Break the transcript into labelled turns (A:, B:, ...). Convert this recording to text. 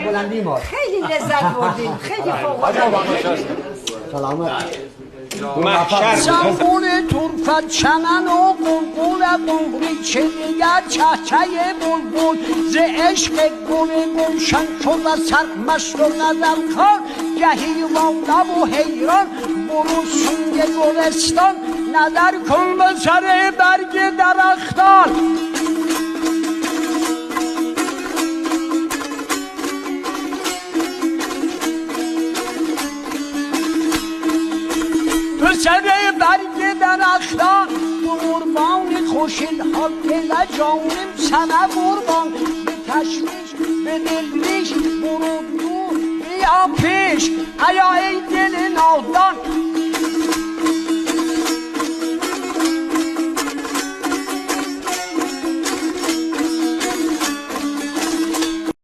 A: بلندی ما
B: خیلی لذت بردیم، خیلی فوق‌العاده.
A: سلامت.
C: زنبور ترفت چمن و قلقل قنقری چه دیگر چهچه بلبل ز عشق گل گلشن شد و سرمشت و نظر کن گهی وانب و حیران برو سوی گلستان نظر کن به سر برگ درختان به سر برگ درختان قربان خوشید حال دل جانم سنه قربان به تشویش به دلریش برو دور بیا پیش ایا ای دل نادان